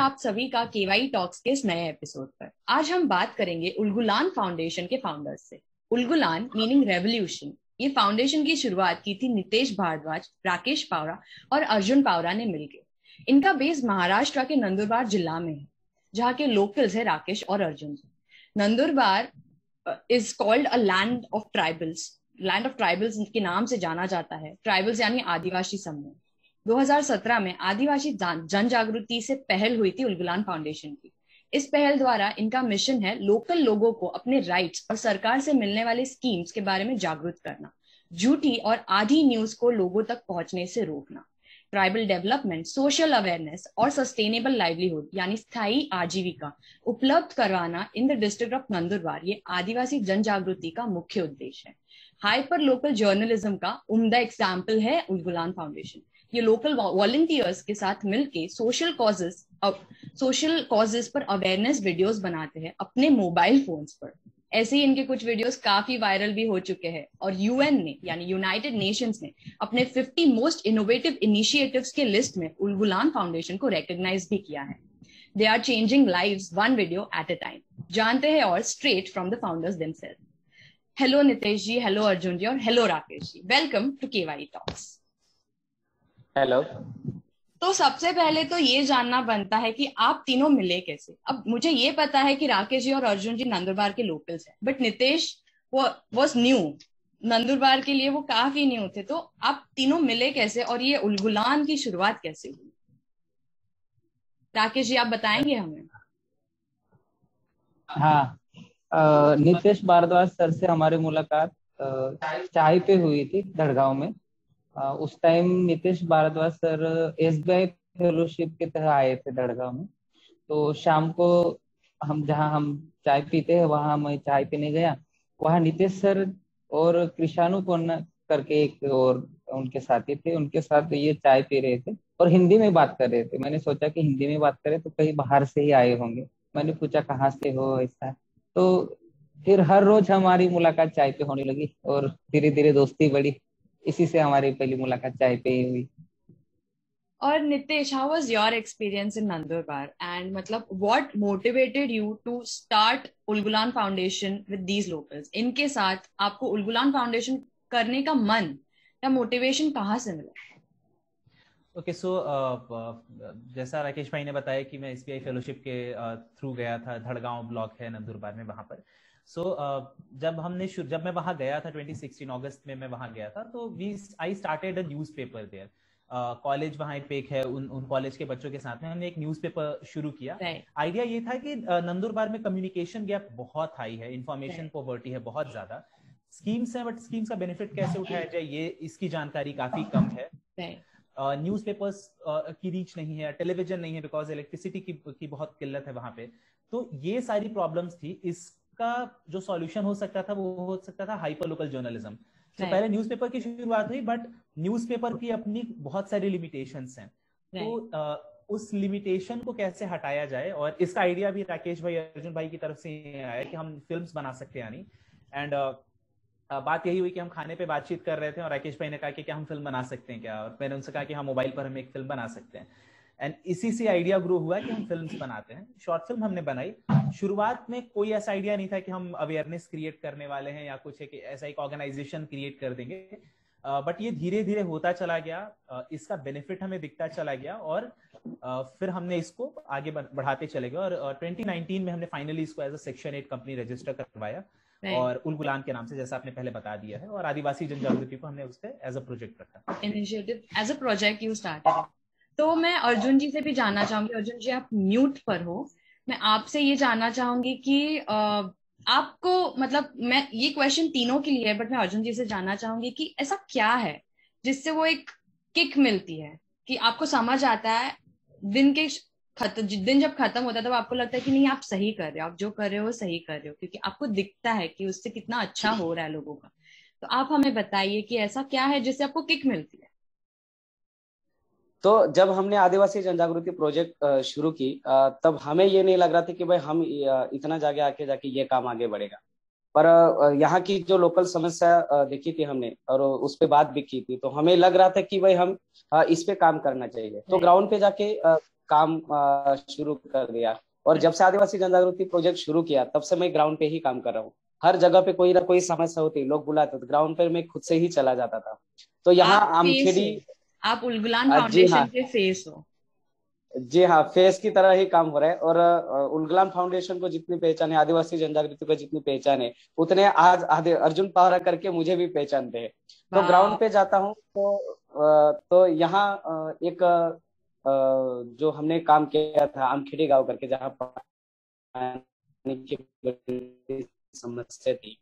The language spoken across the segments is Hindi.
आप सभी का केवाई टॉक्स के इस नए एपिसोड पर। आज हम बात करेंगे उलगुलान फाउंडेशन के फाउंडर्स से। Ulgulan meaning revolution. ये फाउंडेशन की शुरुआत की थी नितेश भारद्वाज, राकेश पावरा और अर्जुन पावरा ने मिलकर। इनका बेस महाराष्ट्र के नंदुरबार जिला में है, जहाँ के लोकल्स है राकेश और Arjun. Nandurbar is called a land of tribals. Land of tribals के नाम से जाना जाता है। ट्राइबल्स यानी आदिवासी समूह। 2017 में आदिवासी जन जागृति से पहल हुई थी उलगुलान फाउंडेशन की। इस पहल द्वारा इनका मिशन है लोकल लोगों को अपने राइट्स और सरकार से मिलने वाले स्कीम्स के बारे में जागरूक करना, झूठी और आधी न्यूज को लोगों तक पहुंचने से रोकना, ट्राइबल डेवलपमेंट, सोशल अवेयरनेस और सस्टेनेबल लाइवलीहुड यानी स्थायी आजीविका उपलब्ध करवाना in the district of Nandurbar. ये आदिवासी जन जागृति का मुख्य उद्देश्य है। हाइपर लोकल जर्नलिज्म का उम्दा एग्जाम्पल है उलगुलान फाउंडेशन। ये लोकल वॉलंटियर्स के साथ मिलके सोशल कॉजेस पर अवेयरनेस वीडियोस बनाते हैं अपने मोबाइल फोन्स पर। ऐसे ही इनके कुछ वीडियोस काफी वायरल भी हो चुके हैं और यूएन ने यानी यूनाइटेड नेशंस ने अपने 50 मोस्ट इनोवेटिव इनिशिएटिव्स के लिस्ट में उलगुलान फाउंडेशन को रिकॉग्नाइज भी किया है। They are changing lives one video at a time. जानते हैं और straight from the founders themselves. Hello Nitesh ji, hello Arjun ji और hello Rakesh ji. Welcome to KY talks. Hello. तो सबसे पहले तो ये जानना बनता है कि आप तीनों मिले कैसे। अब मुझे ये पता है कि राकेश जी और अर्जुन जी नंदुरबार के लोकल्स हैं, but Nitesh was new Nandurbar के लिए, वो काफी न्यू थे। तो आप तीनों मिले कैसे और ये उलगुलान की शुरुआत कैसे हुई? राकेश जी, आप बताएंगे हमें? हाँ, नितेश भारद्वाज सर से हमारी मुलाकात चाय पे हुई थी धड़गांव में। उस time Nitesh Bhardwaj sir SBI fellowship के तहत आए थे धड़गांव में। तो शाम को हम जहाँ हम चाय पीते हैं वहाँ मैं चाय पीने गया। वहाँ नितेश सर और कृषाणु कोन्ना करके एक और उनके साथी थे, उनके साथ ये चाय पी रहे थे और हिंदी में बात कर रहे थे। मैंने सोचा कि हिंदी में बात करें तो कहीं बाहर से ही आए होंगे। मैंने पूछा कहाँ से हो, ऐसा। तो फिर हर रोज हमारी मुलाकात चाय पे होने लगी और धीरे धीरे दोस्ती बढ़ी। इसी से हमारी पहली मुलाकात चाय पे ही हुई। और Nitesh, how was your experience in Nandurbar and मतलब what motivated you to start Ulgulan foundation with these locals? इनके साथ आपको उलगुलान फाउंडेशन करने का मन या मोटिवेशन कहाँ से मिला? ओके, सो जैसा राकेश भाई ने बताया कि मैं एसबीआई फेलोशिप के थ्रू गया था। धड़गांव ब्लॉक है नंदुरबार में, वहां पर। जब मैं वहां गया था 2016 अगस्त में मैं वहां गया था, तो I started a newspaper there. College वहाँ एक है, उन कॉलेज के बच्चों के साथ में हमने एक न्यूज़पेपर शुरू किया। आइडिया ये था कि नंदुरबार में कम्युनिकेशन गैप बहुत हाई है, इंफॉर्मेशन पॉवर्टी है बहुत ज्यादा। स्कीम्स है बट स्कीम्स का बेनिफिट कैसे उठाया जाए ये इसकी जानकारी काफी कम है। न्यूज़पेपर्स की रीच नहीं है, टेलीविजन नहीं है बिकॉज इलेक्ट्रिसिटी की बहुत किल्लत है वहां पे। तो ये सारी प्रॉब्लम्स थी। इसका जो सॉल्यूशन हो सकता था वो हो सकता था हाइपर लोकल जर्नलिज्म। तो पहले न्यूज़पेपर की शुरुआत हुई, बट न्यूज़पेपर की अपनी बहुत सारी लिमिटेशंस हैं। तो उस लिमिटेशन को कैसे हटाया जाए, और इसका आइडिया भी राकेश भाई, अर्जुन भाई की तरफ से आया कि हम फिल्म्स बना सकते हैं यानी। एंड बात यही हुई कि हम खाने पे बातचीत कर रहे थे और राकेश भाई ने कहा कि क्या हम फिल्म बना सकते हैं क्या, और मैंने उनसे कहा कि हाँ, मोबाइल पर हम एक फिल्म बना सकते हैं। एंड इसी से आइडिया ग्रो हुआ कि हम फिल्म्स बनाते हैं। शॉर्ट फिल्म हमने बनाई। शुरुआत में कोई ऐसा आइडिया नहीं था कि हम अवेयरनेस क्रिएट करने वाले हैं या कुछ ऐसा एक ऑर्गेनाइजेशन क्रिएट कर देंगे, बट ये धीरे धीरे होता चला गया। इसका बेनिफिट हमें दिखता चला गया और फिर हमने इसको आगे बढ़ाते चले गए। और 2019 में हमने फाइनली इसको as a section 8 company register करवाया और उलगुलान के नाम से, जैसा आपने पहले बता दिया है, और आदिवासी जन जागृति को हमने उससे एज अ प्रोजेक्ट रखा। Initiative as a project you started. तो मैं अर्जुन जी से भी जानना चाहूंगी। अर्जुन जी, आप म्यूट पर हो। मैं आपसे ये जानना चाहूंगी कि आपको मतलब, मैं ये क्वेश्चन तीनों के लिए है, बट मैं अर्जुन जी से जानना चाहूंगी कि ऐसा क्या है जिससे वो एक किक मिलती है कि आपको समझ आता है दिन जब खत्म होता है तब आपको लगता है कि नहीं, आप सही कर रहे हो, आप जो कर रहे हो वो सही कर रहे हो, क्योंकि आपको दिखता है कि उससे कितना अच्छा हो रहा है लोगों का। तो आप हमें बताइए कि ऐसा क्या है जिससे आपको किक मिलती है? तो जब हमने आदिवासी जनजागृति प्रोजेक्ट शुरू की, तब हमें ये नहीं लग रहा था कि भाई हम इतना जाके आके जाके ये काम आगे बढ़ेगा। पर यहाँ की जो लोकल समस्या देखी थी हमने और उस पे बात भी की थी, तो हमें लग रहा था कि भाई हम इस पे काम करना चाहिए। तो ग्राउंड पे जाके काम शुरू कर दिया। और जब से आदिवासी जनजागृति प्रोजेक्ट शुरू किया तब से मैं ग्राउंड पे ही काम कर रहा हूँ। हर जगह पे कोई ना कोई समस्या होती, लोग बुलाते तो ग्राउंड पे मैं खुद से ही चला जाता था। तो यहाँ आमखेड़ी, आप उलगुलान जी हाँ, फाउंडेशन के फेस हो। जी हाँ, फेस की तरह ही काम हो रहा है। और उलगुलान फाउंडेशन को जितनी पहचान है, आदिवासी जनजागृति को जितनी पहचान है, उतने आज आदि अर्जुन पावरा करके मुझे भी पहचानते हैं। तो ग्राउंड पे जाता हूँ तो यहाँ एक जो हमने काम किया था आमखेड़ी गांव करके, जहाँ पानी की बड़ी समस्या थी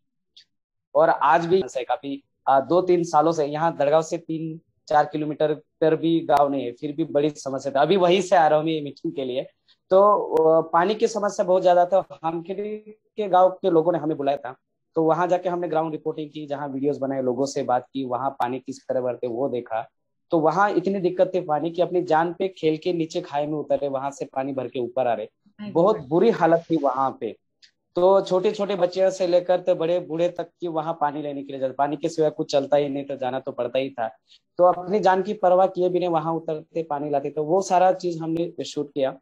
और आज भी काफी 2-3 सालों से यहाँ दड़गांव से 3-4 किलोमीटर पर भी गांव नहीं है, फिर भी बड़ी समस्या था। अभी वहीं से आ रहा हूँ मैं मीटिंग के लिए। तो पानी की समस्या बहुत ज्यादा था। हामखेड़ी के गांव के लोगों ने हमें बुलाया था, तो वहां जाके हमने ग्राउंड रिपोर्टिंग की, जहाँ वीडियोस बनाए, लोगों से बात की, वहां पानी किस तरह भरते वो देखा। तो वहां इतनी दिक्कत थी पानी की, अपनी जान पे खेल के नीचे खाई में उतरे, वहां से पानी भर के ऊपर आ रहे, बहुत बुरी हालत थी वहां पे। तो छोटे छोटे बच्चे से लेकर तो बड़े बूढ़े तक की वहां पानी लेने के लिए जाते, पानी के सिवाय कुछ चलता ही नहीं, तो जाना तो पड़ता ही था। तो अपनी जान की परवाह किए बिना वहां उतरते, पानी लाते। तो वो सारा चीज हमने शूट किया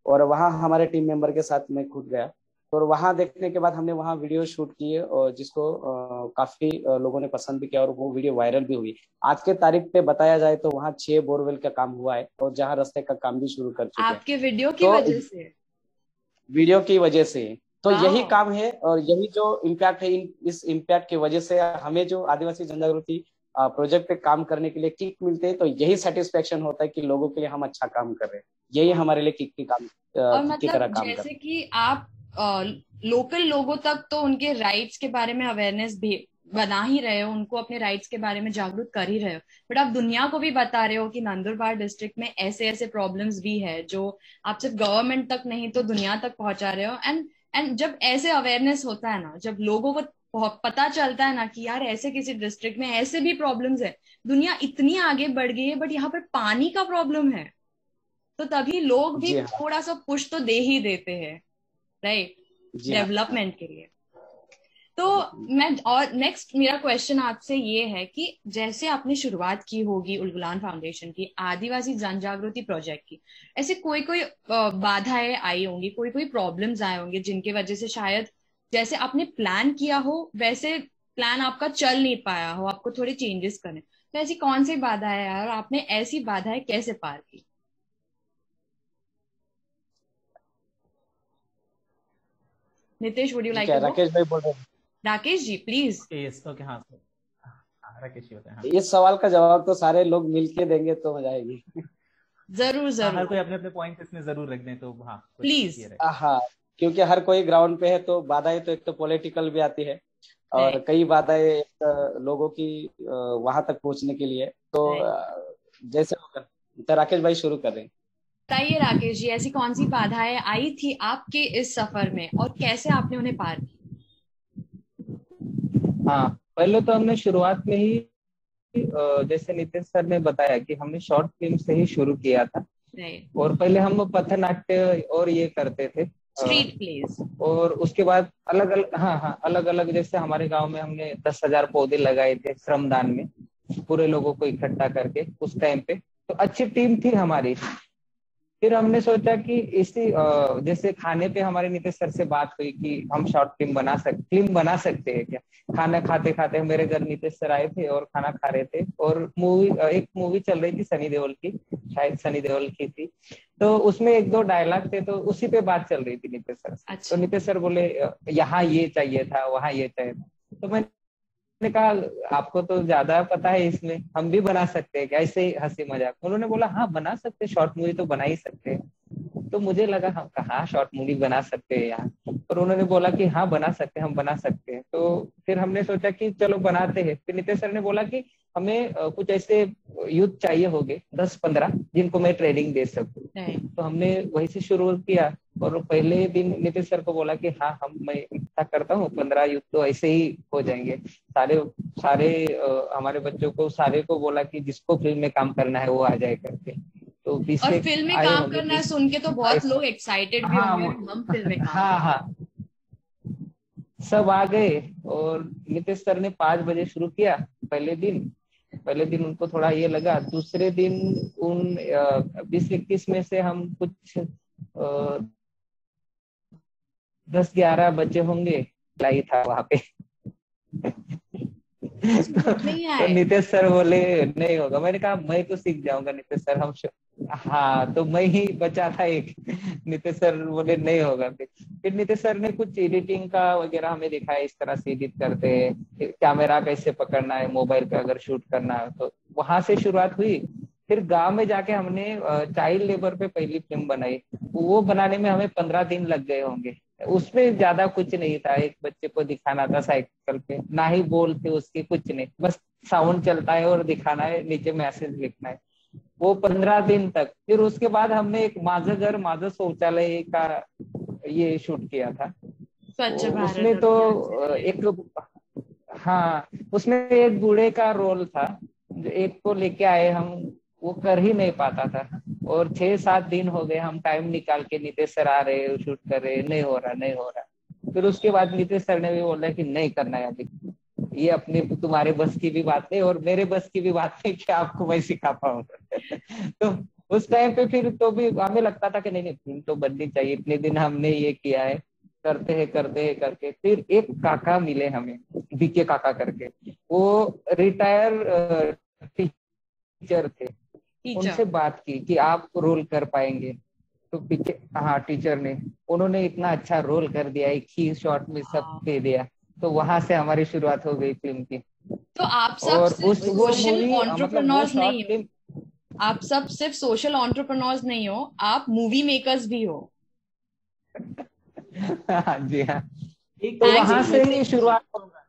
और वहां हमारे टीम मेंबर के साथ मैं खुद गया। और वहां देखने के बाद हमने वहां वीडियो शूट किए और जिसको काफी लोगों ने पसंद भी किया और वो वीडियो वायरल भी हुई। आज के तारीख पे बताया जाए तो वहां 6 बोरवेल का काम हुआ है और जहाँ रास्ते का काम भी शुरू कर चुके हैं। आपके वीडियो की वजह से? वीडियो की वजह से। तो यही काम है और यही जो इम्पैक्ट है, इस इम्पैक्ट की वजह से हमें जो आदिवासी जनजागृति प्रोजेक्ट पे काम करने के लिए किक मिलते हैं, तो यही सेटिस्फेक्शन होता है कि लोगों के लिए हम अच्छा काम कर रहे हैं। यही हमारे लिए किक की काम और की मतलब तरह काम जैसे कि आप लोकल लोगों तक तो उनके राइट्स के बारे में अवेयरनेस भी बना ही रहे हो, उनको अपने राइट्स के बारे में जागरूक कर ही रहे हो, बट आप दुनिया को भी बता रहे हो कि नंदुरबार डिस्ट्रिक्ट में ऐसे ऐसे प्रॉब्लम्स भी है जो आप सिर्फ गवर्नमेंट तक नहीं तो दुनिया तक पहुंचा रहे हो। एंड जब ऐसे अवेयरनेस होता है ना, जब लोगों को पता चलता है ना कि यार ऐसे किसी डिस्ट्रिक्ट में ऐसे भी प्रॉब्लम्स है, दुनिया इतनी आगे बढ़ गई है बट यहाँ पर पानी का प्रॉब्लम है, तो तभी लोग भी थोड़ा सा पुश तो दे ही देते हैं, राइट, डेवलपमेंट के लिए। तो मैं और नेक्स्ट मेरा क्वेश्चन आपसे ये है कि जैसे आपने शुरुआत की होगी उलगुलान फाउंडेशन की आदिवासी जन जागृति प्रोजेक्ट की, ऐसे कोई कोई बाधाएं आई होंगी, कोई कोई प्रॉब्लम्स आए होंगे जिनके वजह से शायद जैसे आपने प्लान किया हो वैसे प्लान आपका चल नहीं पाया हो, आपको थोड़े चेंजेस करने। तो ऐसी कौन सी बाधाएं है और आपने ऐसी बाधाएं कैसे पार की? Nitesh, would you like to? Rakesh भाई बोल रहे हैं। राकेश जी प्लीज। ओके, हाँ राकेश जी होते हैं। इस सवाल का जवाब तो सारे लोग मिलके देंगे तो मजा आएगी। जरूर जरूर, हर कोई अपने अपने पॉइंट इसमें जरूर रख दें, तो हाँ प्लीज। हाँ, क्योंकि हर कोई ग्राउंड पे है तो बाधाएं तो एक तो पॉलिटिकल भी आती है और कई बाधाएं लोगों की वहां तक पहुंचने के लिए। तो जैसे तो राकेश भाई शुरू कर रहे हैं। बताइए राकेश जी, ऐसी कौन सी बाधाएं आई थी आपके इस सफर में और कैसे आपने उन्हें पार की? हाँ, पहले तो हमने शुरुआत में ही जैसे नितेश सर ने बताया कि हमने शॉर्ट फिल्म से ही शुरू किया था। और पहले हम पथनाट्य और ये करते थे, स्ट्रीट प्लेस। और उसके बाद अलग अलग अलग अलग जैसे हमारे गांव में हमने 10,000 पौधे लगाए थे श्रमदान में, पूरे लोगों को इकट्ठा करके उस टाइम पे। तो अच्छी टीम थी हमारी। फिर हमने सोचा कि इसी जैसे खाने पे हमारे नितेश सर से बात हुई कि हम शॉर्ट फिल्म बना सकते हैं क्या। खाना खाते खाते मेरे घर नितेश सर आए थे और खाना खा रहे थे और एक मूवी चल रही थी सनी देओल की, शायद सनी देओल की थी। तो उसमें 1-2 डायलॉग थे, तो उसी पे बात चल रही थी नितेश सर से। तो नितेश सर बोले यहाँ ये चाहिए था, वहाँ ये चाहिए था। तो मैंने कहा आपको तो ज्यादा पता है इसमें, हम भी बना सकते हैं क्या, ऐसे ही हंसी मजाक। उन्होंने बोला हाँ बना सकते हैं, शॉर्ट मूवी तो बना ही सकते हैं। तो मुझे लगा हम कहा शॉर्ट मूवी बना सकते हैं यहाँ, और उन्होंने बोला कि हाँ बना सकते हैं, हम बना सकते हैं। तो फिर हमने सोचा कि चलो बनाते हैं। फिर नितेश सर ने बोला कि हमें कुछ ऐसे यूथ चाहिए होंगे 10-15 जिनको मैं ट्रेनिंग दे सकूं। तो हमने वहीं से शुरू किया और पहले दिन नितेश सर को बोला कि हाँ मैं इकट्ठा करता हूँ 15 यूथ, तो ऐसे ही हो जाएंगे। सारे हमारे बच्चों को सारे को बोला कि जिसको फिल्म में काम करना है वो आ जाए करके। तो और फिल्म में काम करना है सुन के तो बहुत लोग एक्साइटेड भी होंगे, हम फिल्म में काम। हाँ सब आ गए और नितेश सर ने 5 बजे शुरू किया पहले दिन। पहले दिन उनको थोड़ा ये लगा, दूसरे दिन उन 20-21 में से हम कुछ 10-11 बच्चे होंगे लाई था वहां पे। तो नीतीश सर बोले नहीं होगा। मैंने कहा मैं तो सीख जाऊंगा नीतीश सर, हम हाँ, तो मैं ही बचा था एक। नीतीश सर बोले नहीं होगा। फिर नीतीश सर ने कुछ एडिटिंग का वगैरह हमें दिखाया, इस तरह से एडिट करते हैं, कैमरा कैसे पकड़ना है मोबाइल पे अगर शूट करना है। तो वहां से शुरुआत हुई। फिर गांव में जाके हमने चाइल्ड लेबर पे पहली फिल्म बनाई। वो बनाने में हमें 15 दिन लग गए होंगे। उसमें ज्यादा कुछ नहीं था, एक बच्चे को दिखाना था साइकिल पे, ना ही बोल थे उसके, कुछ नहीं, बस साउंड चलता है और दिखाना है, नीचे मैसेज लिखना है। वो 15 दिन तक। फिर उसके बाद हमने एक माझं घर माझं शौचालय का ये शूट किया था। उसमें तो एक, हाँ, उसमें एक बूढ़े का रोल था जो एक को लेके आए हम, वो कर ही नहीं पाता था। और 6-7 दिन हो गए हम टाइम निकाल के, नीतीश सर आ रहे शूट कर रहे, नहीं हो रहा नहीं हो रहा। फिर उसके बाद नीतीश सर ने भी बोला कि नहीं करना है अभी, ये अपने तुम्हारे बस की भी बात नहीं और मेरे बस की भी बात नहीं कि आपको मैं सिखा पाऊंगा। तो उस टाइम पे फिर तो भी हमें लगता था कि नहीं नहीं फिल्म तो बननी चाहिए, इतने दिन हमने ये किया है, करते हैं करते हैं करके। फिर एक काका मिले हमें, बीके काका करके, वो रिटायर टीचर थे। उनसे बात की कि आप रोल कर पाएंगे, तो पीछे, हाँ, टीचर ने, उन्होंने इतना अच्छा रोल कर दिया, एक ही शॉट में सब दे दिया। तो वहां से हमारी शुरुआत हो गई फिल्म की। तो आप सब और सिर्फ सोशल एंटरप्रेन्योर्स नहीं हो, फिल्म, आप सब सिर्फ सोशल एंटरप्रेन्योर्स नहीं हो, आप मूवी मेकर्स भी हो। हाँ जी हाँ। तो वहां से ही शुरुआत होगा।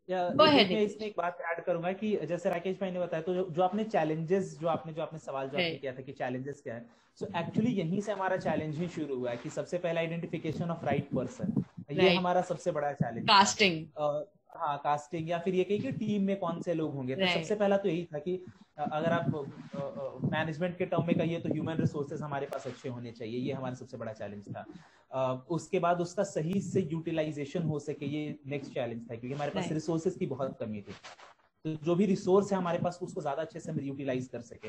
मैं इसमें एक बात ऐड करूंगा कि जैसे राकेश भाई ने बताया, तो जो आपने चैलेंजेस, जो आपने सवाल जो आपने किया था कि चैलेंजेस क्या है, सो एक्चुअली यहीं से हमारा चैलेंज ही शुरू हुआ है कि सबसे पहला आइडेंटिफिकेशन ऑफ राइट पर्सन, ये हमारा सबसे बड़ा चैलेंज। कास्टिंग, हाँ, कास्टिंग, या फिर ये कही कि टीम में कौन से लोग होंगे। तो सबसे पहला तो यही था कि अगर आप मैनेजमेंट के टर्म में कहिए तो ह्यूमन रिसोर्सेज हमारे पास अच्छे होने चाहिए, ये हमारा सबसे बड़ा चैलेंज था। उसके बाद उसका सही से यूटिलाइजेशन हो सके, ये नेक्स्ट चैलेंज था, क्योंकि हमारे पास रिसोर्सेज की बहुत कमी थी। तो जो भी रिसोर्स है हमारे पास, उसको ज्यादा अच्छे से हम यूटिलाइज कर सके।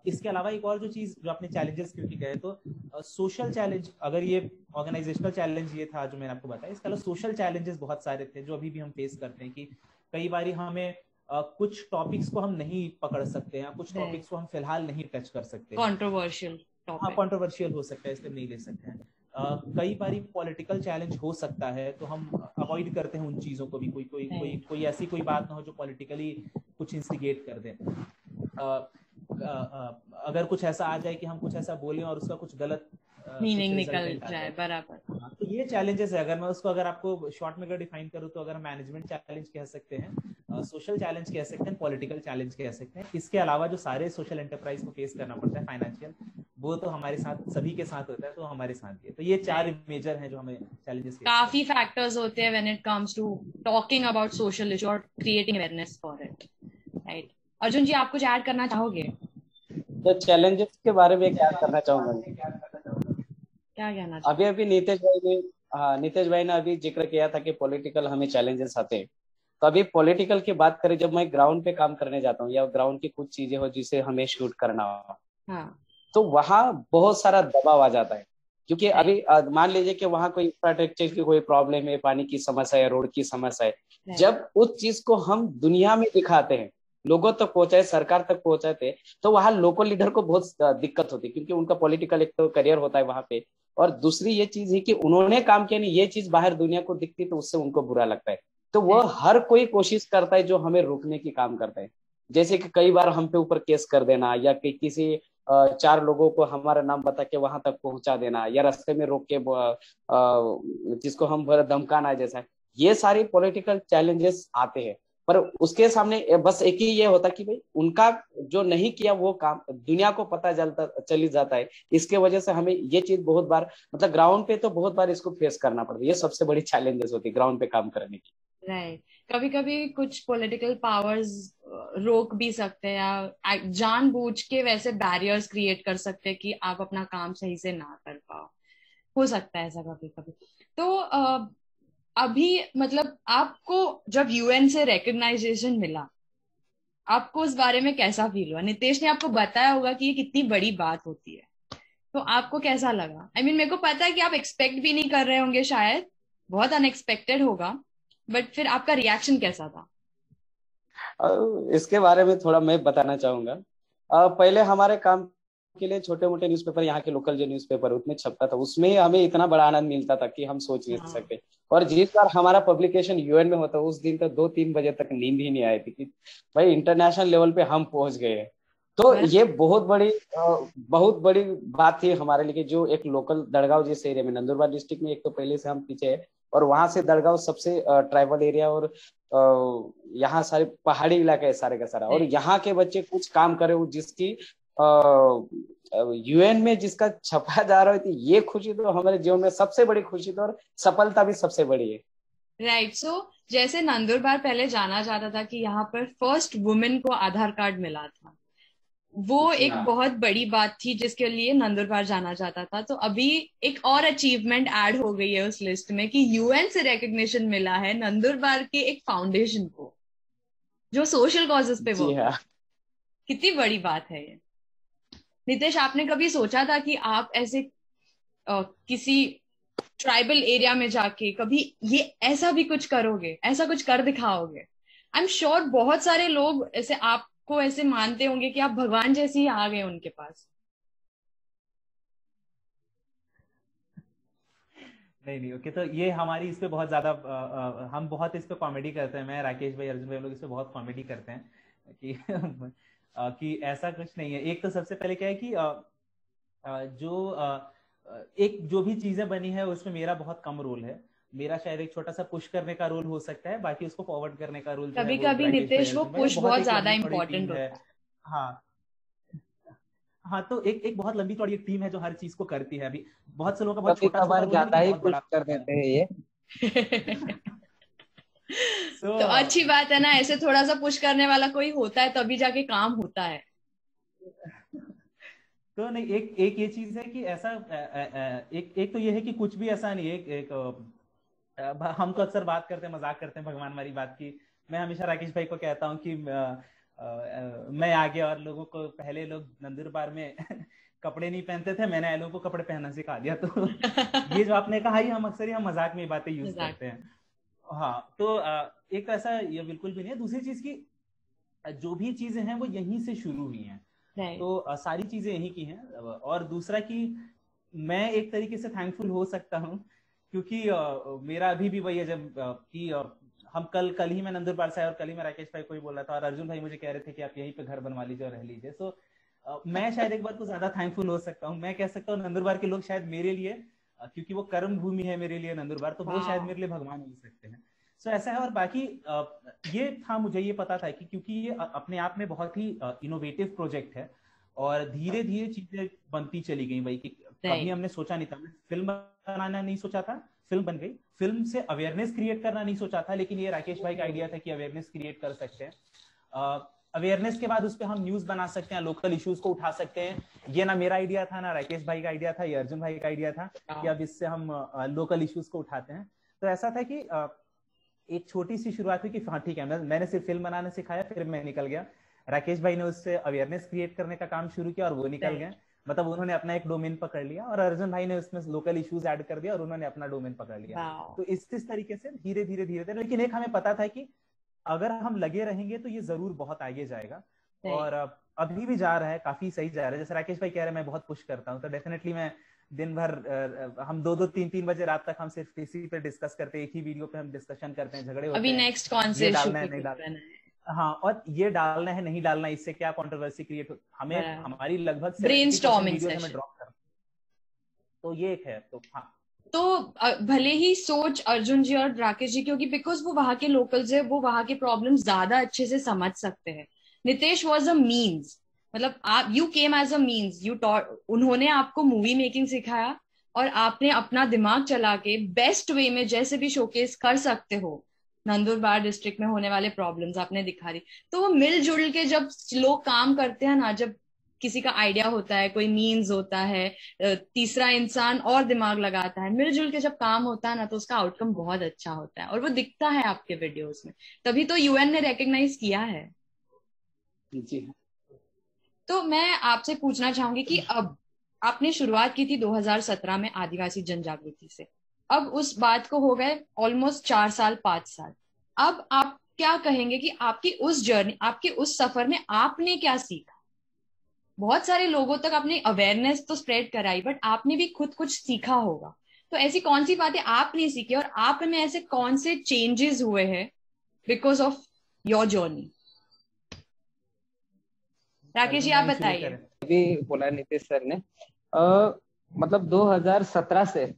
इसके अलावा एक और जो चीज जो आपने चैलेंजेस क्योंकि कहे, तो सोशल चैलेंज, अगर ये ऑर्गेनाइजेशनल चैलेंज ये था जो मैंने आपको बताया, इसके अलावा सोशल चैलेंजेस बहुत सारे थे जो अभी भी हम फेस करते हैं कि कई बार हमें कुछ टॉपिक्स को हम नहीं पकड़ सकते हैं, कुछ टॉपिक्स को हम फिलहाल नहीं टच कर सकते, कंट्रोवर्शियल टॉपिक, हाँ, कंट्रोवर्शियल हो सकता है, इसलिए नहीं ले सकते हैं। कई बार पॉलिटिकल चैलेंज हो सकता है, तो हम अवॉइड करते हैं उन चीजों को भी, कोई ऐसी कोई बात ना हो जो पॉलिटिकली कुछ इंस्टिगेट कर दे। अगर कुछ ऐसा आ जाए कि हम कुछ ऐसा बोलें और उसका कुछ गलत मीनिंग निकल जाए, बराबर। तो ये चैलेंजेस है। अगर मैं उसको, अगर आपको शॉर्ट में अगर डिफाइन करूँ, तो अगर मैनेजमेंट चैलेंज कह सकते हैं, सोशल चैलेंज कह सकते हैं, पॉलिटिकल चैलेंज कह सकते हैं। इसके अलावा जो सारे सोशल एंटरप्राइज को फेस करना पड़ता है, फाइनेंशियल, वो तो हमारे साथ, सभी के साथ होता है, तो हमारे साथ भी है। तो ये 4 मेजर हैं जो हमें चैलेंजेस, काफी फैक्टर्स होते हैं when it comes to talking about social issue और creating awareness for it, right? Arjun ji, आप कुछ ऐड करना चाहोगे? तो चैलेंजेस के बारे में क्या करना चाहूंगा, क्या कहना चाहूंगा? अभी नीतीश भाई ने अभी जिक्र किया था कि पॉलिटिकल हमें चैलेंजेस आते हैं। तो अभी पॉलिटिकल की बात करें, जब मैं ग्राउंड पे काम करने जाता हूँ या ग्राउंड की कुछ चीजें हो जिसे हमें शूट करना हो, हाँ, तो वहाँ बहुत सारा दबाव आ जाता है। क्योंकि अभी मान लीजिए कि वहाँ कोई इंफ्रास्ट्रक्चर की कोई प्रॉब्लम है, पानी की समस्या है, रोड की समस्या है, जब उस चीज को हम दुनिया में दिखाते हैं, लोगों तक पहुंचाए, सरकार तक पहुंचाते, तो वहाँ लोकल लीडर को बहुत दिक्कत होती है, क्योंकि उनका पॉलिटिकल एक तो करियर होता है वहाँ पे, और दूसरी ये चीज है कि उन्होंने काम किया नहीं, ये चीज बाहर दुनिया को दिखती, तो उससे उनको बुरा लगता है। तो वो हर कोई कोशिश करता है जो हमें रोकने की काम करता है। जैसे कि कई बार हम पे ऊपर केस कर देना, या किसी 4 लोगों को हमारा नाम बता के वहां तक पहुंचा देना, या रास्ते में रोक के जिसको हम धमकाना, जैसा, ये सारी पॉलिटिकल चैलेंजेस आते हैं। पर उसके सामने बस एक ही ये होता कि भाई उनका जो नहीं किया वो काम दुनिया को पता चली जाता है। इसके वजह से हमें ये चीज बहुत बार, मतलब ग्राउंड पे तो बहुत बार इसको फेस करना पड़ता है। ये सबसे बड़ी चैलेंजेस होती है ग्राउंड पे काम करने की। राइट। कभी कभी कुछ पॉलिटिकल पावर्स रोक भी सकते हैं या जानबूझ के वैसे बैरियर्स क्रिएट कर सकते हैं कि आप अपना काम सही से ना कर पाओ, हो सकता है ऐसा कभी कभी। तो अभी मतलब आपको जब यूएन से रिकग्नाइजेशन मिला, आपको उस बारे में कैसा फील हुआ? नितेश ने आपको बताया होगा कि ये कितनी बड़ी बात होती है, तो आपको कैसा लगा? मेरे को पता है कि आप एक्सपेक्ट भी नहीं कर रहे होंगे, शायद बहुत अनएक्सपेक्टेड होगा, बट फिर आपका रिएक्शन कैसा था? इसके बारे में थोड़ा मैं बताना चाहूंगा। पहले हमारे काम के लिए छोटे मोटे न्यूज़पेपर, यहाँ के लोकल जो न्यूज़पेपर उसमें छपता था, उसमें हमें इतना बड़ा आनंद मिलता था कि हम सोच नहीं सकते। और जिस बार हमारा पब्लिकेशन यूएन में होता, उस दिन तो 2-3 बजे तक नींद ही नहीं आई थी कि भाई इंटरनेशनल लेवल पे हम पहुंच गए। तो ये बहुत बड़ी बात थी हमारे लिए, जो एक लोकल दड़गांव जैसे एरिया में, नंदुरबार डिस्ट्रिक्ट में एक तो पहले से हम पीछे है, और वहां से दड़गांव सबसे ट्राइबल एरिया, और यहाँ सारे पहाड़ी इलाका है सारे का सारा, और यहाँ के बच्चे कुछ काम करे जिसकी यूएन में जिसका छपा जा रहा है, ये खुशी तो हमारे जीवन में सबसे बड़ी खुशी थी, और सफलता भी सबसे बड़ी है। राइट। सो जैसे नंदुरबार पहले जाना जाता था कि यहाँ पर फर्स्ट वुमेन को आधार कार्ड मिला था, वो एक बहुत बड़ी बात थी जिसके लिए नंदुरबार जाना जाता था। तो अभी एक और अचीवमेंट ऐड हो गई है उस लिस्ट में कि यूएन से रिकॉग्निशन मिला है नंदुरबार के एक फाउंडेशन को जो सोशल कॉजेस पे वो। कितनी बड़ी बात है ये। नितेश, आपने कभी सोचा था कि आप ऐसे किसी ट्राइबल एरिया में जाके कभी ये ऐसा भी कुछ करोगे, ऐसा कुछ कर दिखाओगे? आई एम श्योर बहुत सारे लोग ऐसे आपको ऐसे मानते होंगे कि आप भगवान जैसे ही आ गए उनके पास। नहीं ओके। तो ये हमारी इस पे बहुत ज्यादा हम बहुत इस पे कॉमेडी करते हैं, मैं, राकेश भाई, अर्जुन भाई, हम लोग इस पे बहुत कॉमेडी करते हैं कि कि ऐसा कुछ नहीं है। एक तो सबसे पहले क्या है कि एक जो भी चीजें बनी है उसमें मेरा बहुत कम रोल है। मेरा शायद एक छोटा सा पुश करने का रोल हो सकता है, बाकी उसको फॉरवर्ड करने का रोल कभी कभी नितेश वो पुश बहुत ज्यादा इम्पोर्टेंट होता है। हाँ, तो एक बहुत लंबी चौड़ी एक टीम है जो हर चीज को करती है। अभी बहुत से लोगों का बहुत छोटा ज्यादा ही पुश कर देते हैं ये। तो अच्छी बात है ना, ऐसे थोड़ा सा पुश करने वाला कोई होता है तभी जाके काम होता है। तो नहीं, एक ये चीज है कि ऐसा एक तो ये है कि कुछ भी ऐसा नहीं है। हम तो अक्सर बात करते हैं, मजाक करते हैं भगवान वाली बात की। मैं हमेशा राकेश भाई को कहता हूँ कि मैं आ गया और लोगों को, पहले लोग नंदुरबार में कपड़े नहीं पहनते थे, मैंने लोगों को कपड़े पहनना सिखा दिया। तो ये जो आपने कहा, हम अक्सर हम मजाक में बातें यूज करते हैं। हाँ, तो एक ऐसा ये बिल्कुल भी नहीं है। दूसरी चीज की जो भी चीजें हैं वो यहीं से शुरू हुई हैं, तो सारी चीजें यहीं की हैं। और दूसरा कि मैं एक तरीके से थैंकफुल हो सकता हूँ क्योंकि मेरा अभी भी वही है, जब कि हम कल ही मैं नंदुरबार से आया और कल ही मैं राकेश भाई को ही बोला था, और अर्जुन भाई मुझे कह रहे थे कि आप यहीं पे घर बनवा लीजिए और रह लीजिए। सो मैं शायद एक बार को ज्यादा थैंकफुल हो सकता हूँ। मैं कह सकता हूँ नंदुरबार के लोग शायद मेरे लिए, क्योंकि वो कर्म भूमि है मेरे लिए नंदुरबार, तो वो शायद मेरे लिए भगवान हो सकते हैं। सो ऐसा है। और बाकी ये था, मुझे ये पता था कि क्योंकि ये अपने आप में बहुत ही इनोवेटिव प्रोजेक्ट है और धीरे धीरे चीजें बनती चली गई। वही कि कभी हमने सोचा नहीं था, फिल्म बनाना नहीं सोचा था, फिल्म बन गई। फिल्म से अवेयरनेस क्रिएट करना नहीं सोचा था, लेकिन ये राकेश भाई का आइडिया था कि अवेयरनेस क्रिएट कर सकते हैं। अवेयरनेस के बाद उस पर हम न्यूज बना सकते हैं, लोकल इश्यूज को उठा सकते हैं। ये ना मेरा आइडिया था, ना राकेश भाई का आइडिया था, ये अर्जुन भाई का आइडिया था कि अब इससे हम लोकल इश्यूज को उठाते हैं। तो ऐसा था कि एक छोटी सी शुरुआत हुई कि हाँ ठीक है, मैंने सिर्फ फिल्म बनाने सिखाया, फिर मैं निकल गया। राकेश भाई ने उससे अवेयरनेस क्रिएट करने का काम शुरू किया और वो निकल गए। मतलब उन्होंने अपना एक डोमेन पकड़ लिया और अर्जुन भाई ने उसमें लोकल इश्यूज ऐड कर दिया और उन्होंने अपना डोमेन पकड़ लिया। तो इस तरीके से धीरे धीरे, लेकिन एक हमें पता था कि अगर हम लगे रहेंगे तो ये जरूर बहुत आगे जाएगा, और अभी भी जा रहा है, काफी सही जा रहा है। जैसे राकेश भाई कह रहे हैं मैं बहुत पुश करता हूँ, तो डेफिनेटली मैं दिन भर हम 2-3 बजे रात तक हम सिर्फ इसी पे डिस्कस करते हैं, एक ही वीडियो पे हम डिस्कशन करते हैं, झगड़े होते हैं। अभी नेक्स्ट कौन से डालना है नहीं डालना है, हाँ, और ये डालना है नहीं डालना, इससे क्या कंट्रोवर्सी क्रिएट हो, हमें हमारी लगभग ब्रेनस्टॉर्मिंग सेशन में ड्रॉप करना, तो ये एक है। तो हाँ, तो भले ही सोच अर्जुन जी और राकेश जी, क्योंकि बिकॉज वो वहां के लोकल्स है, वो वहां के प्रॉब्लम्स ज्यादा अच्छे से समझ सकते हैं। नितेश वॉज अ मीन्स, मतलब आप you came as a means, you taught, उन्होंने आपको मूवी मेकिंग सिखाया और आपने अपना दिमाग चला के बेस्ट वे में जैसे भी शोकेस कर सकते हो नंदुरबार डिस्ट्रिक्ट में होने वाले प्रॉब्लम्स आपने दिखा दी। तो वो मिलजुल के जब लोग काम करते हैं ना, जब किसी का आइडिया होता है, कोई मीन्स होता है, तीसरा इंसान और दिमाग लगाता है, मिलजुल के जब काम होता है ना, तो उसका आउटकम बहुत अच्छा होता है और वो दिखता है आपके वीडियोस में। तभी तो यूएन ने रिकॉग्नाइज किया है। जी। तो मैं आपसे पूछना चाहूंगी कि अब आपने शुरुआत की थी 2017 में आदिवासी जन जागृति से, अब उस बात को हो गए ऑलमोस्ट 4 साल 5 साल। अब आप क्या कहेंगे कि आपकी उस जर्नी, आपके उस सफर में आपने क्या सीखा? बहुत सारे लोगों तक आपने अवेयरनेस तो स्प्रेड कराई, बट आपने भी खुद कुछ सीखा होगा। तो ऐसी कौन सी बातें आपने सीखी और आप में ऐसे कौन से चेंजेस हुए हैं because of your journey? Rakesh ji, आप बताइए। अभी बोला नीतीश सर ने, मतलब 2017 से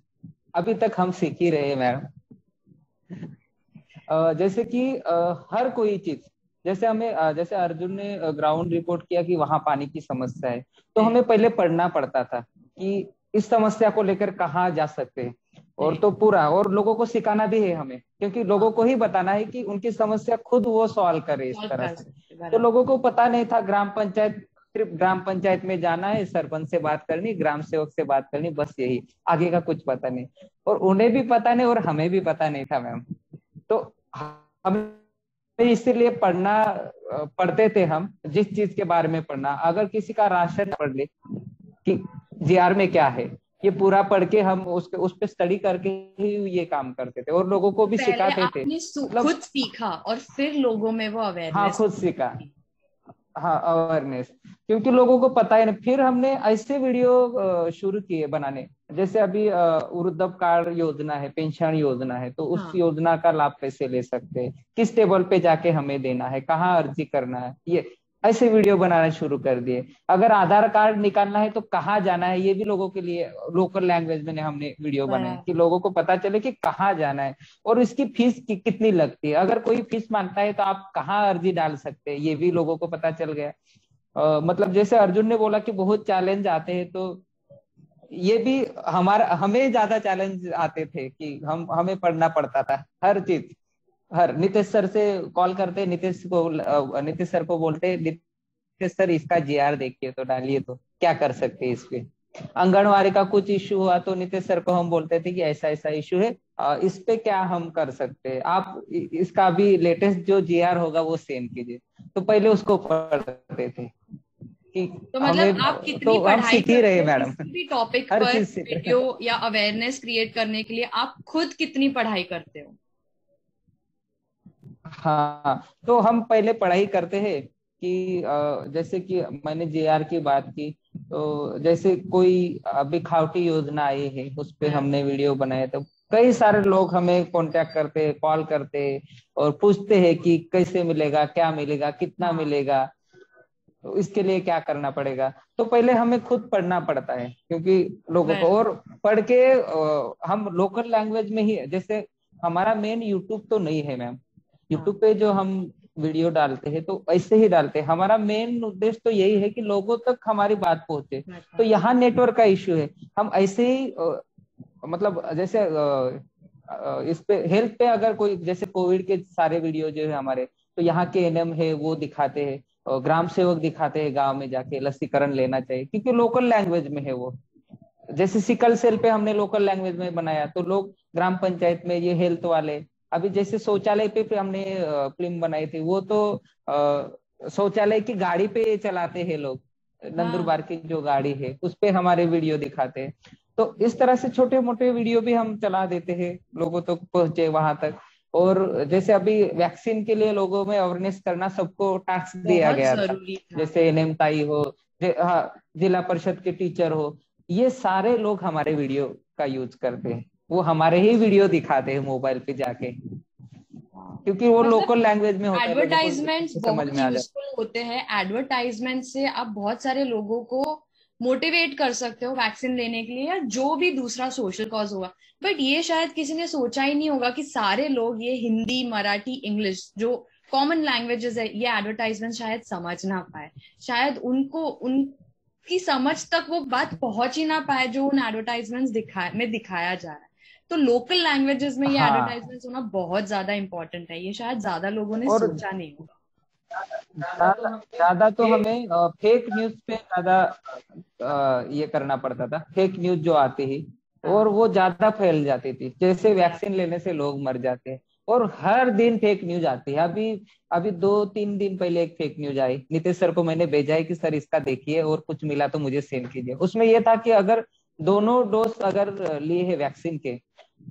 अभी तक हम सीख ही रहे हैं मैडम। जैसे कि हर कोई चीज, जैसे हमें जैसे अर्जुन ने ग्राउंड रिपोर्ट किया कि वहां पानी की समस्या है, तो हमें पहले पढ़ना पड़ता था कि इस समस्या को लेकर कहाँ जा सकते हैं, और तो पूरा, और लोगों को सिखाना भी है हमें, क्योंकि लोगों को ही बताना है कि उनकी समस्या खुद वो सॉल्व करे इस तरह से। तो लोगों को पता नहीं था, ग्राम पंचायत, सिर्फ ग्राम पंचायत में जाना है, सरपंच से बात करनी, ग्राम सेवक से बात करनी, बस यही, आगे का कुछ पता नहीं। और उन्हें भी पता नहीं और हमें भी पता नहीं था मैम। तो हम इसीलिए पढ़ते थे हम, जिस चीज के बारे में पढ़ना, अगर किसी का राशन पढ़ ले कि जीआर में क्या है, ये पूरा पढ़ के हम उस पे स्टडी करके ही ये काम करते थे, और लोगों को भी सिखाते थे। मतलब खुद सीखा और फिर लोगों में वो अवेयरनेस। हाँ, खुद सीखा, हाँ, अवेयरनेस, क्योंकि लोगों को पता ही नहीं। फिर हमने ऐसे वीडियो शुरू किए बनाने, जैसे अभी वृद्धप कार्ड योजना है, पेंशन योजना है, तो उस योजना का लाभ कैसे ले सकते हैं, किस टेबल पे जाके हमें देना है, कहाँ अर्जी करना है, ये ऐसे वीडियो बनाना शुरू कर दिए। अगर आधार कार्ड निकालना है तो कहाँ जाना है, ये भी लोगों के लिए लोकल लैंग्वेज में हमने वीडियो बनाए कि लोगों को पता चले कि कहाँ जाना है, और इसकी फीस कितनी लगती है, अगर कोई फीस मांगता है तो आप कहाँ अर्जी डाल सकते हैं, ये भी लोगों को पता चल गया। मतलब जैसे अर्जुन ने बोला कि बहुत चैलेंज आते हैं, तो ये भी हमें ज्यादा चैलेंज आते थे कि हमें पढ़ना पड़ता था हर चीज। नीतीश सर से कॉल करते, नीतीश सर को बोलते, नीतीश सर इसका जीआर देखिए तो डालिए, तो क्या कर सकते हैं इस पे। आंगनवाड़ी का कुछ इश्यू हुआ तो नीतीश सर को हम बोलते थे कि ऐसा ऐसा इश्यू है, इस पे क्या हम कर सकते हैं, आप इसका भी लेटेस्ट जो जीआर होगा वो सेंड कीजिए। तो पहले उसको पढ़ते थे कि तो मतलब आप कितनी पढ़ाई सीख ही रहे मैडम, किसी भी टॉपिक पर वीडियो या अवेयरनेस क्रिएट करने के लिए आप खुद कितनी पढ़ाई करते हो? हाँ, तो हम पहले पढ़ाई करते हैं कि जैसे कि मैंने जेआर की बात की, तो जैसे कोई अभी खावटी योजना आई है, उस पे हमने वीडियो बनाए, तो कई सारे लोग हमें कांटेक्ट करते, कॉल करते और पूछते हैं कि कैसे मिलेगा, क्या मिलेगा, कितना मिलेगा, तो इसके लिए क्या करना पड़ेगा। तो पहले हमें खुद पढ़ना पड़ता है, क्योंकि लोगों को, और पढ़ के हम लोकल लैंग्वेज में ही, जैसे हमारा मेन यूट्यूब तो नहीं है मैम, यूट्यूब पे जो हम वीडियो डालते हैं तो ऐसे ही डालते हैं, हमारा मेन उद्देश्य तो यही है कि लोगों तक हमारी बात पहुंचे। तो यहाँ नेटवर्क का इश्यू है, हम ऐसे ही मतलब जैसे इस पे हेल्थ पे, अगर कोई जैसे कोविड के सारे वीडियो जो है हमारे, तो यहाँ के एनएम है वो दिखाते हैं, और ग्राम सेवक दिखाते हैं गांव में जाके लसीकरण लेना चाहिए, क्योंकि लोकल लैंग्वेज में है वो। जैसे सिकल सेल पे हमने लोकल लैंग्वेज में बनाया, तो लोग ग्राम पंचायत में ये हेल्थ वाले, अभी जैसे शौचालय पे हमने फिल्म बनाई थी, वो तो शौचालय की गाड़ी पे चलाते हैं लोग, नंदुरबार की जो गाड़ी है उस पे हमारे वीडियो दिखाते हैं। तो इस तरह से छोटे मोटे वीडियो भी हम चला देते हैं, लोगों तक तो पहुंचे वहां तक। और जैसे अभी वैक्सीन के लिए लोगों में अवेयरनेस करना, सबको टास्क दिया गया था, जैसे एनएम ताई हो, जिला परिषद के टीचर हो, ये सारे लोग हमारे वीडियो का यूज करते हैं, वो हमारे ही वीडियो दिखाते हैं मोबाइल पे जाके, क्योंकि वो लोकल लैंग्वेज में होता है। एडवर्टाइजमेंट्स बहुत यूजफुल होते हैं, एडवर्टाइजमेंट से आप बहुत सारे लोगों को मोटिवेट कर सकते हो वैक्सीन लेने के लिए, या जो भी दूसरा सोशल कॉज होगा। बट ये शायद किसी ने सोचा ही नहीं होगा कि सारे लोग ये हिंदी, मराठी, इंग्लिश जो कॉमन लैंग्वेजेस है, ये एडवर्टाइजमेंट शायद समझ ना पाए, शायद उनको उनकी समझ तक वो बात पहुंच ही ना पाए जो उन एडवर्टाइजमेंट्स में दिखाया जा रहा है। तो लोकल लैंग्वेजेस में ये एडवर्टाइजमेंट्स होना बहुत ज्यादा इंपॉर्टेंट है, ये शायद ज्यादा लोगों ने सोचा नहीं होगा। ज्यादा तो हमें फेक न्यूज पे ज्यादा ये करना पड़ता था, फेक न्यूज जो आती ही, और वो ज्यादा फैल जाती थी, जैसे वैक्सीन लेने से लोग मर जाते हैं, और हर दिन फेक न्यूज आती है। अभी अभी 2-3 दिन पहले एक फेक न्यूज आई, नीतीश सर को मैंने भेजा है कि सर इसका देखिए और कुछ मिला तो मुझे सेंड कीजिए। उसमें यह था कि अगर दोनों डोज अगर लिए है वैक्सीन के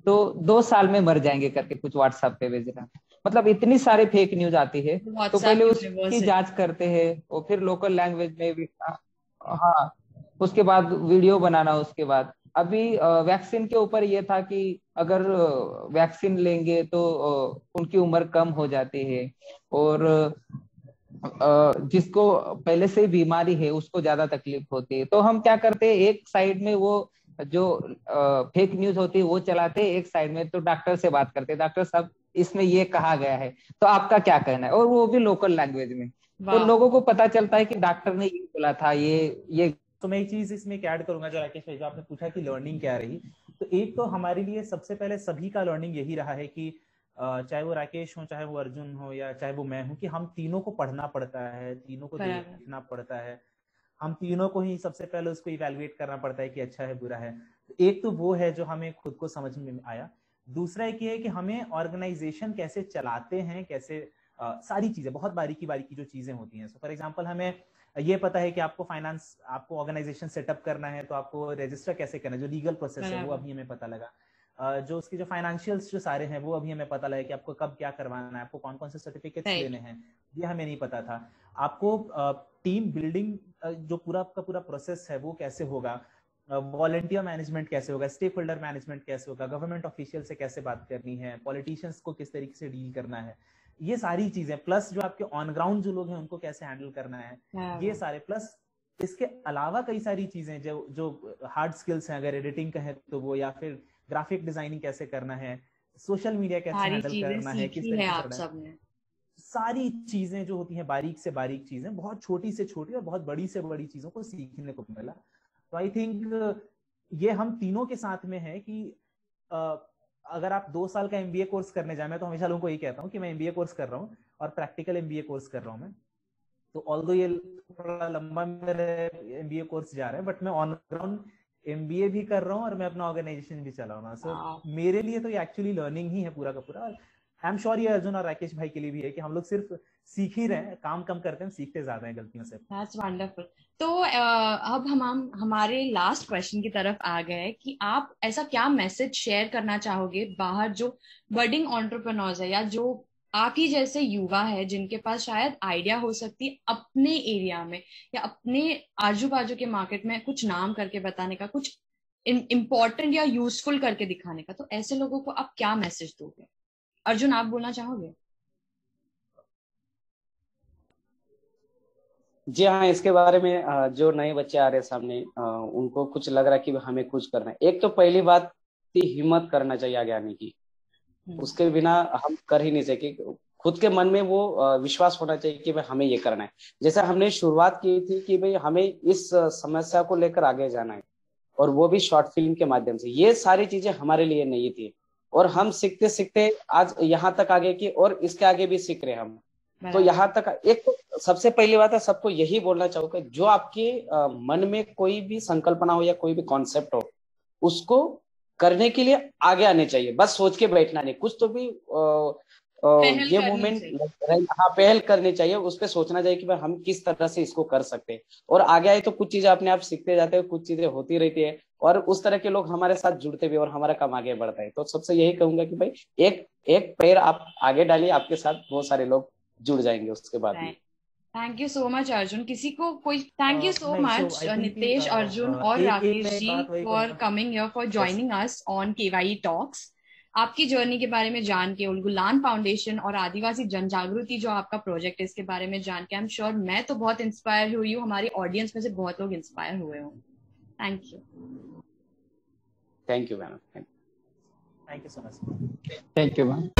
तो 2 साल में मर जाएंगे करके कुछ व्हाट्सएप पे भेज रहा। मतलब इतनी सारे फेक न्यूज आती है, तो पहले उसकी जांच करते हैं और फिर लोकल लैंग्वेज में भी। हाँ, उसके बाद वीडियो बनाना। उसके बाद अभी वैक्सीन के ऊपर ये था कि अगर वैक्सीन लेंगे तो उनकी उम्र कम हो जाती है, और जिसको पहले से बीमारी है उसको ज्यादा तकलीफ होती है। तो हम क्या करते हैं, एक साइड में वो जो फेक न्यूज होती है वो चलाते हैं, एक साइड में तो डॉक्टर से बात करते हैं, डॉक्टर साहब इसमें ये कहा गया है तो आपका क्या कहना है, और वो भी लोकल लैंग्वेज में। तो लोगों को पता चलता है कि डॉक्टर ने ये बोला था। ये तो मैं एक चीज इसमें ऐड करूंगा जो राकेश भाई, जो आपने पूछा कि लर्निंग क्या रही, तो एक तो हमारे लिए सबसे पहले सभी का लर्निंग यही रहा है कि चाहे वो राकेश हो, चाहे वो अर्जुन हो, या चाहे वो मैं हूं, कि हम तीनों को पढ़ना पड़ता है, तीनों को देखना पड़ता है, हम तीनों को ही सबसे पहले उसको इवैल्यूएट करना पड़ता है कि अच्छा है बुरा है। एक तो वो है जो हमें खुद को समझ में आया। दूसरा एक ये है कि हमें ऑर्गेनाइजेशन कैसे चलाते हैं, कैसे सारी चीजें बहुत बारीकी बारीकी जो चीजें होती हैं। सो फॉर एग्जांपल हमें ये पता है कि आपको फाइनेंस, आपको ऑर्गेनाइजेशन सेटअप करना है तो आपको रजिस्टर कैसे करना है, जो लीगल प्रोसेस है वो अभी हमें पता लगा। जो उसके जो फाइनेंशियल्स जो सारे हैं वो अभी हमें पता लगा कि आपको कब क्या करवाना है, आपको कौन कौन से सर्टिफिकेट्स लेने हैं, ये हमें नहीं पता था। आपको टीम बिल्डिंग जो पूरा का पूरा प्रोसेस है वो कैसे होगा, वॉलंटियर मैनेजमेंट कैसे होगा, स्टेक होल्डर मैनेजमेंट कैसे होगा, गवर्नमेंट ऑफिशियल से कैसे बात करनी है, पॉलिटिशियंस को किस तरीके से डील करना है, ये सारी चीजें, प्लस जो आपके ऑन ग्राउंड जो लोग हैं उनको कैसे हैंडल करना है, ये सारे, प्लस इसके अलावा कई सारी चीजें जो हार्ड स्किल्स हैं, अगर एडिटिंग का है तो वो, या फिर ग्राफिक डिजाइनिंग कैसे करना है, सोशल मीडिया कैसे हैंडल करना है, किस तरीके से करना है, सारी चीजें जो होती हैं, बारीक से बारीक चीजें, बहुत छोटी से छोटी और बहुत बड़ी से बड़ी चीजों को सीखने को मिला। तो आई थिंक ये हम तीनों के साथ में है कि अगर आप 2 साल का एमबीए कोर्स करने जाए, मैं तो हमेशा लोगों को यही कहता हूँ कि मैं एमबीए कोर्स कर रहा हूँ और प्रैक्टिकल एमबीए कोर्स कर रहा हूँ मैं, तो ऑल्दो ये थोड़ा लंबा मेरा एमबीए कोर्स जा रहा है, बट मैं ऑन ग्राउंड एमबीए भी कर रहा हूँ और मैं अपना ऑर्गेनाइजेशन भी चला रहा हूँ। सो मेरे लिए तो ये एक्चुअली लर्निंग ही है पूरा का पूरा। आई एम श्योर ये अर्जुन और राकेश भाई के लिए भी है कि हम लोग सिर्फ सीख ही रहे हैं, काम कम करते हैं, सीखते ज्यादा हैं गलतियों से। That's wonderful. तो अब हम हमारे लास्ट क्वेश्चन की तरफ आ गए कि आप ऐसा क्या मैसेज शेयर करना चाहोगे बाहर जो बर्डिंग एंटरप्रेन्योर्स है, या जो आप ही जैसे युवा है जिनके पास शायद आइडिया हो सकती है अपने एरिया में या अपने आजू बाजू के मार्केट में कुछ नाम करके बताने का, कुछ इम्पोर्टेंट या यूजफुल करके दिखाने का, तो ऐसे लोगों को आप क्या मैसेज दोगे? अर्जुन, आप बोलना चाहोगे? जी हाँ, इसके बारे में जो नए बच्चे आ रहे हैं सामने, उनको कुछ लग रहा है कि हमें कुछ करना है। एक तो पहली बात हिम्मत करना चाहिए आगे आने की, उसके बिना हम कर ही नहीं सके। खुद के मन में वो विश्वास होना चाहिए कि भाई हमें ये करना है। जैसे हमने शुरुआत की थी कि भाई हमें इस समस्या को लेकर आगे जाना है, और वो भी शॉर्ट फिल्म के माध्यम से। ये सारी चीजें हमारे लिए नहीं थी, और हम सीखते सीखते आज यहाँ तक आगे की, और इसके आगे भी सीख रहे हैं हम। तो यहाँ तक एक तो सबसे पहली बात है, सबको यही बोलना चाहूंगा, जो आपके मन में कोई भी संकल्पना हो या कोई भी कॉन्सेप्ट हो, उसको करने के लिए आगे आने चाहिए। बस सोच के बैठना नहीं, कुछ तो भी ये मूवमेंट, हाँ, पहल करनी चाहिए, उस पर सोचना चाहिए कि भाई हम किस तरह से इसको कर सकते हैं। और आगे आए तो कुछ चीजें अपने आप सीखते जाते हैं, कुछ चीजें होती रहती है, और उस तरह के लोग हमारे साथ जुड़ते भी और हमारा काम आगे बढ़ता है। तो सबसे यही कहूंगा कि भाई एक एक पैर आप आगे डालिए, आपके साथ बहुत सारे लोग जुड़ जाएंगे उसके बाद में। Thank you so much Arjun. किसी को कोई thank you so much Nitesh, Arjun और Rakesh ji for coming here, for joining us on KY talks. आपकी जर्नी के बारे में जान के, उलगुलान फाउंडेशन और आदिवासी जन जागृति जो आपका प्रोजेक्ट है, इसके बारे में जान के आई एम श्योर मैं तो बहुत इंस्पायर हुई हूँ, हमारी ऑडियंस में से बहुत लोग इंस्पायर हुए हों। Thank you. Thank you ma'am. Thank you so much. Thank you ma'am.